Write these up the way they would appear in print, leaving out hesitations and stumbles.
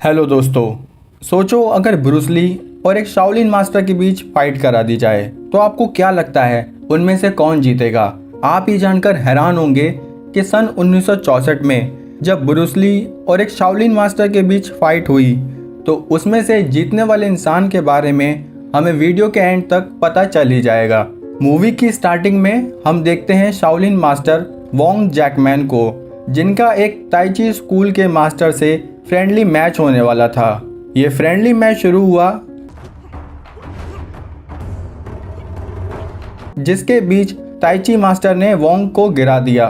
Hello दोस्तों। सोचो अगर ब्रूस ली और एक शाओलिन मास्टर के बीच फाइट करा दी जाए तो आपको क्या लगता है उनमें से कौन जीतेगा। आप ये जानकर हैरान होंगे कि सन 1964 में जब ब्रूस ली और एक शाओलिन मास्टर के बीच फाइट हुई तो उसमें से जीतने वाले इंसान के बारे में हमें वीडियो के एंड तक पता चल ही जाएगा। मूवी की स्टार्टिंग में हम देखते हैं शाओलिन मास्टर वोंग जैकमैन को, जिनका एक ताइची स्कूल के मास्टर से फ्रेंडली मैच होने वाला था। ये फ्रेंडली मैच शुरू हुआ जिसके बीच ताइची मास्टर ने वोंग को गिरा दिया।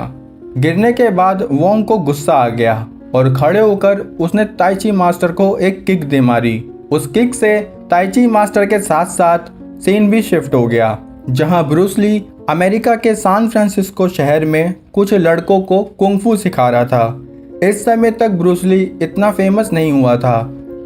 गिरने के बाद वोंग को गुस्सा आ गया और खड़े होकर उसने ताइची मास्टर को एक किक दे मारी। उस किक से ताइची मास्टर के साथ साथ सीन भी शिफ्ट हो गया, जहां ब्रूस ली अमेरिका के सैन फ्रांसिस्को शहर में कुछ लड़कों को कुंग-फू सिखा रहा था। इस समय तक ब्रूस ली इतना फेमस नहीं हुआ था,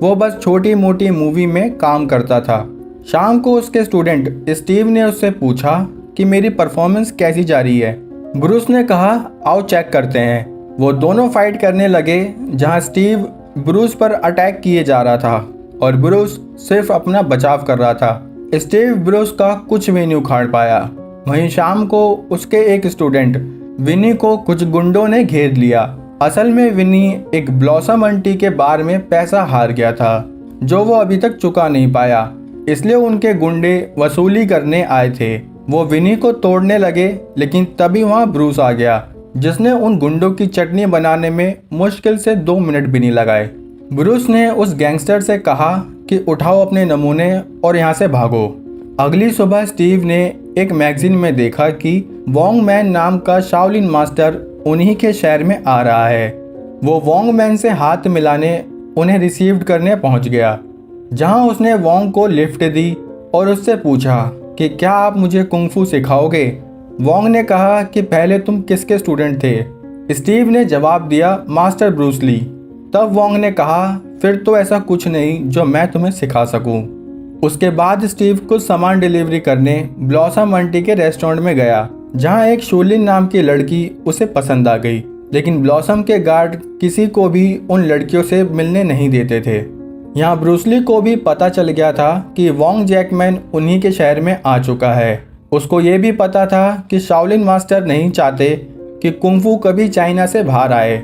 वो बस छोटी मोटी मूवी में काम करता था। शाम को उसके स्टूडेंट स्टीव ने उससे पूछा कि मेरी परफॉर्मेंस कैसी जा रही है। ब्रूस ने कहा आओ चेक करते हैं। वो दोनों फाइट करने लगे, जहां स्टीव ब्रूस पर अटैक किए जा रहा था और ब्रूस सिर्फ अपना बचाव कर रहा था। स्टीव ब्रूस का कुछ भी नहीं उखाड़ पाया। वहीं शाम को उसके एक स्टूडेंट विनी को कुछ गुंडों ने घेर लिया। असल में विनी एक ब्लॉसम आंटी के बार में पैसा हार गया था जो वो अभी तक चुका नहीं पाया, इसलिए उनके गुंडे वसूली करने आए थे। वो विनी को तोड़ने लगे, लेकिन तभी वहाँ ब्रूस आ गया, जिसने उन गुंडों की चटनी बनाने में मुश्किल से 2 मिनट भी नहीं लगाए। ब्रूस ने उस गैंगस्टर से कहा कि उठाओ अपने नमूने और यहाँ से भागो। अगली सुबह स्टीव ने एक मैगजीन में देखा कि वोंग मैन नाम का शाओलिन मास्टर उन्हीं के शहर में आ रहा है। वो वोंग मैन से हाथ मिलाने उन्हें रिसीव करने पहुंच गया, जहां उसने वोंग को लिफ्ट दी और उससे पूछा कि क्या आप मुझे कुंग-फू सिखाओगे। वोंग ने कहा कि पहले तुम किसके स्टूडेंट थे। स्टीव ने जवाब दिया मास्टर ब्रूस ली। तब वोंग ने कहा फिर तो ऐसा कुछ नहीं जो मैं तुम्हें सिखा सकूं। उसके बाद स्टीव कुछ सामान डिलीवरी करने ब्लॉसम आंटी के रेस्टोरेंट में गया, जहां एक शूलिन नाम की लड़की उसे पसंद आ गई, लेकिन ब्लॉसम के गार्ड किसी को भी उन लड़कियों से मिलने नहीं देते थे। यहाँ ब्रूस ली को भी पता चल गया था कि वोंग जैकमैन उन्हीं के शहर में आ चुका है। उसको ये भी पता था कि शाओलिन मास्टर नहीं चाहते कि कुंग-फू कभी चाइना से बाहर आए,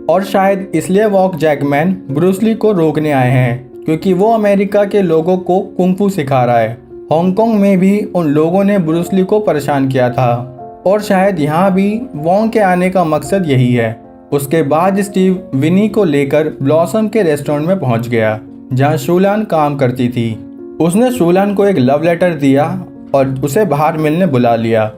और शायद इसलिए वोंग जैकमैन ब्रूस ली को रोकने आए हैं, क्योंकि वो अमेरिका के लोगों को कुंग-फू सिखा रहा है। हांगकांग में भी उन लोगों ने ब्रूस ली को परेशान किया था, और शायद यहाँ भी वोंग के आने का मकसद यही है। उसके बाद स्टीव विनी को लेकर ब्लॉसम के रेस्टोरेंट में पहुंच गया, जहाँ शूलान काम करती थी। उसने शूलान को एक लव लेटर दिया और उसे बाहर मिलने बुला लिया,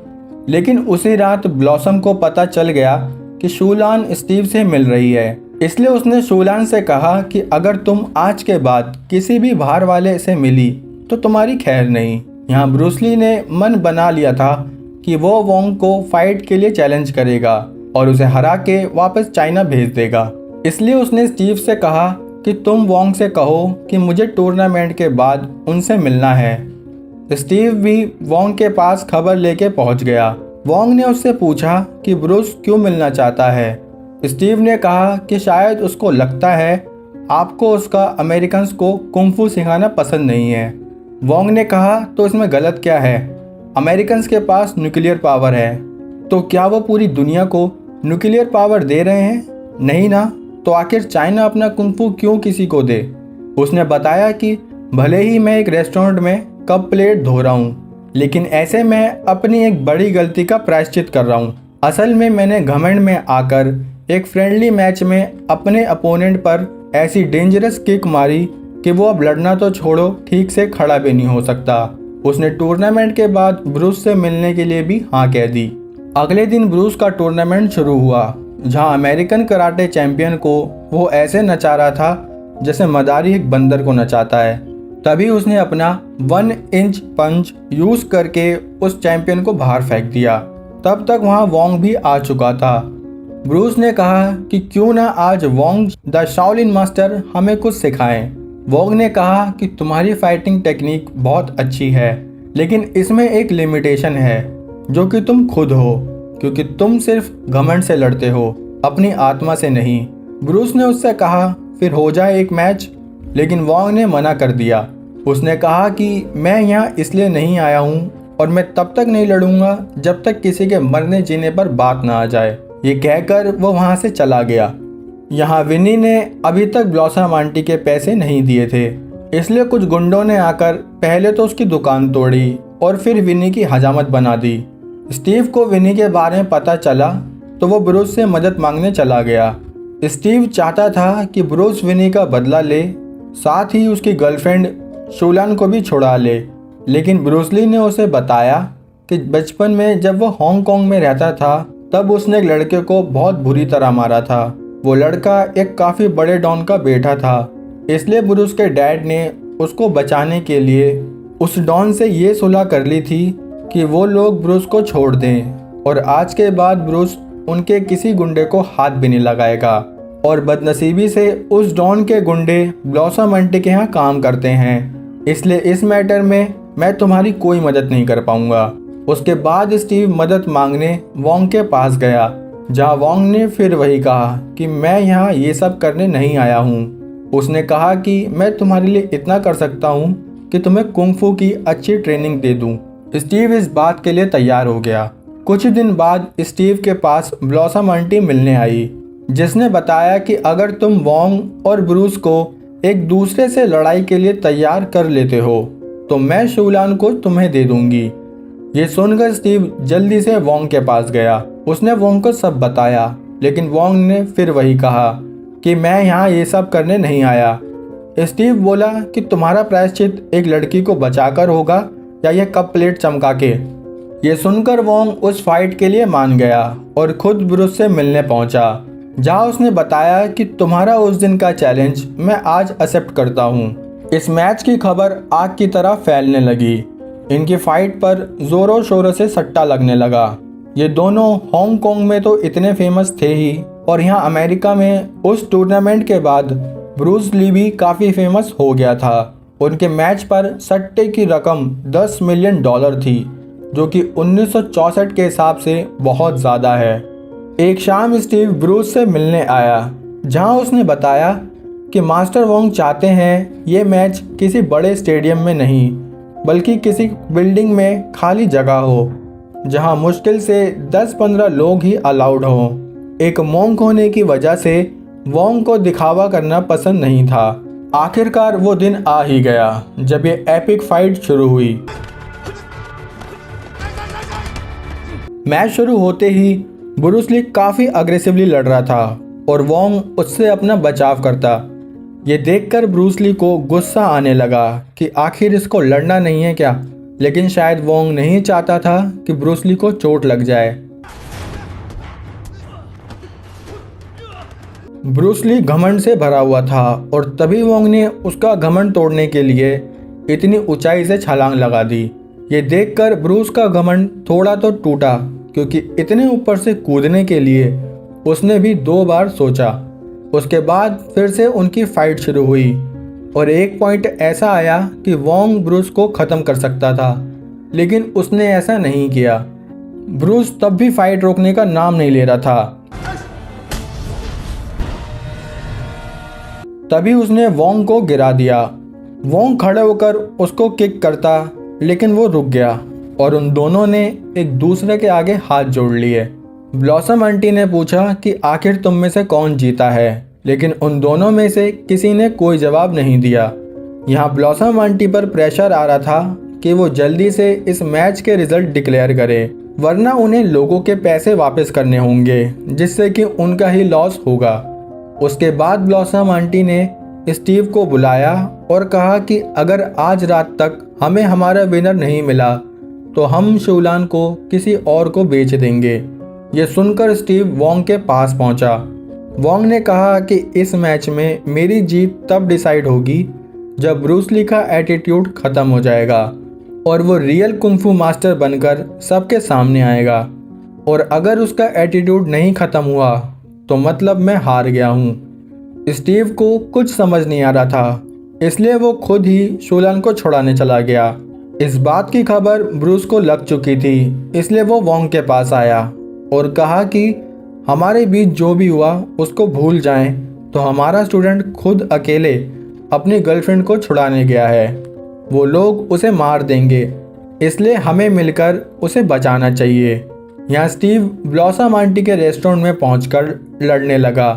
लेकिन उसी रात ब्लॉसम को पता चल गया कि शूलान स्टीव से मिल रही है। इसलिए उसने शूलान से कहा कि अगर तुम आज के बाद किसी भी बाहर वाले से मिली तो तुम्हारी खैर नहीं। यहाँ ब्रूस ली ने मन बना लिया था कि वो वोंग को फाइट के लिए चैलेंज करेगा और उसे हरा के वापस चाइना भेज देगा। इसलिए उसने स्टीव से कहा कि तुम वोंग से कहो कि मुझे टूर्नामेंट के बाद उनसे मिलना है। स्टीव भी वोंग के पास खबर लेके पहुंच गया। वोंग ने उससे पूछा कि ब्रूस क्यों मिलना चाहता है। स्टीव ने कहा कि शायद उसको लगता है आपको उसका अमेरिकन्स को कुंग-फू सिखाना पसंद नहीं है। वोंग ने कहा तो इसमें गलत क्या है, अमेरिकन्स के पास न्यूक्लियर पावर है, तो क्या वो पूरी दुनिया को न्यूक्लियर पावर दे रहे हैं? नहीं ना, तो आखिर चाइना अपना कुंग-फू क्यों किसी को दे। उसने बताया कि भले ही मैं एक रेस्टोरेंट में कप प्लेट धो रहा हूँ, लेकिन ऐसे मैं अपनी एक बड़ी गलती का प्रायश्चित कर रहा हूँ। असल में मैंने घमंड में आकर एक फ्रेंडली मैच में अपने अपोनेंट पर ऐसी डेंजरस किक मारी कि वो अब लड़ना तो छोड़ो, ठीक से खड़ा भी नहीं हो सकता। उसने टूर्नामेंट के बाद ब्रूस से मिलने के लिए भी हाँ कह दी। अगले दिन ब्रूस का टूर्नामेंट शुरू हुआ, जहां अमेरिकन कराटे चैंपियन को वो ऐसे नचा रहा था जैसे मदारी एक बंदर को नचाता है। तभी उसने अपना 1 इंच पंच यूज करके उस चैंपियन को बाहर फेंक दिया। तब तक वहां वोंग भी आ चुका था। ब्रूस ने कहा कि क्यों ना आज वोंग द शाओलिन मास्टर हमें कुछ सिखाएं। वोंग ने कहा कि तुम्हारी फाइटिंग टेक्निक बहुत अच्छी है, लेकिन इसमें एक लिमिटेशन है जो कि तुम खुद हो, क्योंकि तुम सिर्फ घमंड से लड़ते हो, अपनी आत्मा से नहीं। ब्रूस ने उससे कहा फिर हो जाए एक मैच। लेकिन वॉन्ग ने मना कर दिया। उसने कहा कि मैं यहाँ इसलिए नहीं आया हूँ और मैं तब तक नहीं लड़ूंगा जब तक किसी के मरने जीने पर बात ना आ जाए। ये कहकर वो वहाँ से चला गया। यहाँ विनी ने अभी तक ब्लॉसम आंटी के पैसे नहीं दिए थे, इसलिए कुछ गुंडों ने आकर पहले तो उसकी दुकान तोड़ी और फिर विनी की हजामत बना दी। स्टीव को विनी के बारे में पता चला तो वो ब्रूस से मदद मांगने चला गया। स्टीव चाहता था कि ब्रूस विनी का बदला ले, साथ ही उसकी गर्लफ्रेंड शूलान को भी छुड़ा ले। लेकिन ब्रूस ली ने उसे बताया कि बचपन में जब वो हांगकांग में रहता था तब उसने एक लड़के को बहुत बुरी तरह मारा था। वो लड़का एक काफ़ी बड़े डॉन का बेटा था, इसलिए ब्रूस के डैड ने उसको बचाने के लिए उस डॉन से ये सुलह कर ली थी कि वो लोग ब्रूस को छोड़ दें और आज के बाद ब्रूस उनके किसी गुंडे को हाथ भी नहीं लगाएगा। और बदनसीबी से उस डॉन के गुंडे ब्लॉसम आंटी के यहाँ काम करते हैं, इसलिए इस मैटर में मैं तुम्हारी कोई मदद नहीं कर पाऊंगा। उसके बाद स्टीव मदद मांगने वॉन्ग के पास गया, जहाँ वॉन्ग ने फिर वही कहा कि मैं यहाँ ये सब करने नहीं आया हूँ। उसने कहा कि मैं तुम्हारे लिए इतना कर सकता हूँ कि तुम्हें कुंग-फू की अच्छी ट्रेनिंग दे दूँ। स्टीव इस बात के लिए तैयार हो गया। कुछ दिन बाद स्टीव के पास ब्लॉसम आंटी मिलने आई, जिसने बताया कि अगर तुम वॉन्ग और ब्रूस को एक दूसरे से लड़ाई के लिए तैयार कर लेते हो तो मैं शूलान को तुम्हें दे दूंगी। ये सुनकर स्टीव जल्दी से वॉन्ग के पास गया। उसने वॉन्ग को सब बताया, लेकिन वॉन्ग ने फिर वही कहा कि मैं यहाँ ये सब करने नहीं आया। स्टीव बोला कि तुम्हारा प्रायश्चित एक लड़की को बचाकर होगा या यह कप प्लेट चमका के। ये सुनकर वॉन्ग उस फाइट के लिए मान गया और खुद ब्रूस से मिलने पहुंचा, जहां उसने बताया कि तुम्हारा उस दिन का चैलेंज मैं आज एक्सेप्ट करता हूं। इस मैच की खबर आग की तरह फैलने लगी। इनकी फाइट पर जोरों शोरों से सट्टा लगने लगा। ये दोनों हांगकांग में तो इतने फेमस थे ही, और यहाँ अमेरिका में उस टूर्नामेंट के बाद ब्रूस ली भी काफ़ी फेमस हो गया था। उनके मैच पर सट्टे की रकम $10 मिलियन थी, जो कि 1964 के हिसाब से बहुत ज़्यादा है। एक शाम स्टीव ब्रूस से मिलने आया, जहां उसने बताया कि मास्टर वॉन्ग चाहते हैं ये मैच किसी बड़े स्टेडियम में नहीं बल्कि किसी बिल्डिंग में खाली जगह हो, जहां मुश्किल से 10-15 लोग ही अलाउड हों। एक मॉन्क होने की वजह से वॉन्ग को दिखावा करना पसंद नहीं था। आखिरकार वो दिन आ ही गया जब ये एपिक फाइट शुरू हुई। मैच शुरू होते ही ब्रूस ली काफ़ी अग्रेसिवली लड़ रहा था और वॉन्ग उससे अपना बचाव करता। ये देखकर ब्रूस ली को गुस्सा आने लगा कि आखिर इसको लड़ना नहीं है क्या, लेकिन शायद वॉन्ग नहीं चाहता था कि ब्रूस ली को चोट लग जाए। ब्रूस ली घमंड से भरा हुआ था और तभी वॉन्ग ने उसका घमंड तोड़ने के लिए इतनी ऊंचाई से छलांग लगा दी। ये देखकर ब्रूस का घमंड थोड़ा तो टूटा, क्योंकि इतने ऊपर से कूदने के लिए उसने भी 2 बार सोचा। उसके बाद फिर से उनकी फाइट शुरू हुई और एक पॉइंट ऐसा आया कि वॉन्ग ब्रूस को ख़त्म कर सकता था, लेकिन उसने ऐसा नहीं किया। ब्रूस तब भी फाइट रोकने का नाम नहीं ले रहा था। तभी उसने वॉन्ग को गिरा दिया। वॉन्ग खड़े होकर उसको किक करता, लेकिन वो रुक गया और उन दोनों ने एक दूसरे के आगे हाथ जोड़ लिए। ब्लॉसम आंटी ने पूछा कि आखिर तुम में से कौन जीता है, लेकिन उन दोनों में से किसी ने कोई जवाब नहीं दिया। यहाँ ब्लॉसम आंटी पर प्रेशर आ रहा था कि वो जल्दी से इस मैच के रिजल्ट डिक्लेयर करे, वरना उन्हें लोगों के पैसे वापस करने होंगे, जिससे कि उनका ही लॉस होगा। उसके बाद ब्लॉसम आंटी ने स्टीव को बुलाया और कहा कि अगर आज रात तक हमें हमारा विनर नहीं मिला तो हम शूलान को किसी और को बेच देंगे। ये सुनकर स्टीव वॉन्ग के पास पहुंचा। वॉन्ग ने कहा कि इस मैच में मेरी जीत तब डिसाइड होगी जब ब्रूस ली का एटीट्यूड ख़त्म हो जाएगा और वो रियल कुंग-फू मास्टर बनकर सबके सामने आएगा, और अगर उसका एटीट्यूड नहीं ख़त्म हुआ तो मतलब मैं हार गया हूँ। स्टीव को कुछ समझ नहीं आ रहा था, इसलिए वो खुद ही शूलान को छुड़ाने चला गया। इस बात की खबर ब्रूस को लग चुकी थी, इसलिए वो वॉन्ग के पास आया और कहा कि हमारे बीच जो भी हुआ उसको भूल जाएं तो हमारा स्टूडेंट खुद अकेले अपनी गर्लफ्रेंड को छुड़ाने गया है। वो लोग उसे मार देंगे, इसलिए हमें मिलकर उसे बचाना चाहिए। यहाँ स्टीव ब्लॉसम आंटी के रेस्टोरेंट में पहुंचकर लड़ने लगा।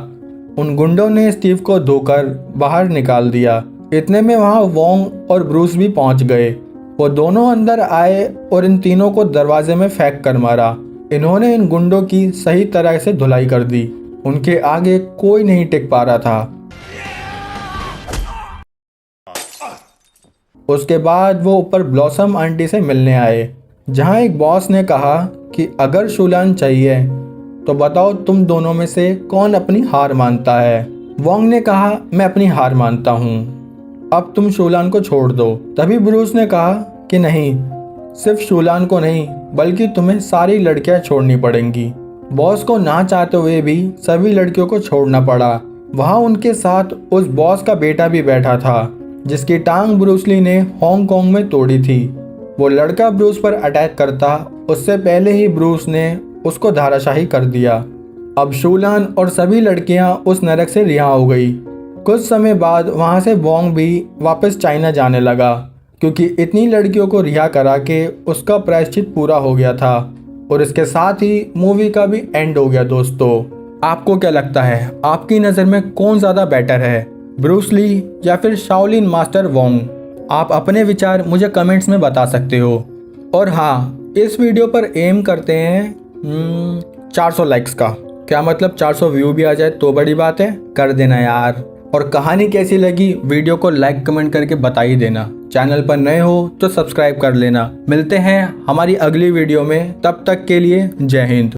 उन गुंडों ने स्टीव को धोकर बाहर निकाल दिया। इतने में वहाँ वोंग और ब्रूस भी पहुंच गए। वो दोनों अंदर आए और इन तीनों को दरवाजे में फेंक कर मारा। इन्होंने इन गुंडों की सही तरह से धुलाई कर दी। उनके आगे कोई नहीं टिक पा रहा था। उसके बाद वो ऊपर ब्लॉसम आंटी से मिलने आए, जहाँ एक बॉस ने कहा कि अगर शूलान चाहिए तो बताओ तुम दोनों में से कौन अपनी हार मानता है। वोंग ने कहा मैं अपनी हार मानता हूँ, अब तुम शूलान को छोड़ दो। तभी ब्रूस ने कहा कि नहीं, सिर्फ शूलान को नहीं बल्कि तुम्हें सारी लड़कियां छोड़नी पड़ेंगी। बॉस को ना चाहते हुए भी सभी लड़कियों को छोड़ना पड़ा। वहाँ उनके साथ उस बॉस का बेटा भी बैठा था, जिसकी टांग ब्रूस ली ने हांगकांग में तोड़ी थी। वो लड़का ब्रूस पर अटैक करता उससे पहले ही ब्रूस ने उसको धाराशाही कर दिया। अब शूलान और सभी लड़कियां उस नरक से रिहा हो गई। कुछ समय बाद वहां से वोंग भी वापस चाइना जाने लगा, क्योंकि इतनी लड़कियों को रिहा करा के उसका प्रायश्चित पूरा हो गया था। और इसके साथ ही मूवी का भी एंड हो गया। दोस्तों, आपको क्या लगता है, आपकी नज़र में कौन ज़्यादा बेटर है, ब्रूस ली या फिर शाओलिन मास्टर वोंग? आप अपने विचार मुझे कमेंट्स में बता सकते हो। और हाँ, इस वीडियो पर एम करते हैं 400 लाइक्स का। क्या मतलब 400 व्यू भी आ जाए तो बड़ी बात है, कर देना यार। और कहानी कैसी लगी वीडियो को लाइक कमेंट करके बता ही देना। चैनल पर नए हो तो सब्सक्राइब कर लेना। मिलते हैं हमारी अगली वीडियो में, तब तक के लिए जय हिंद।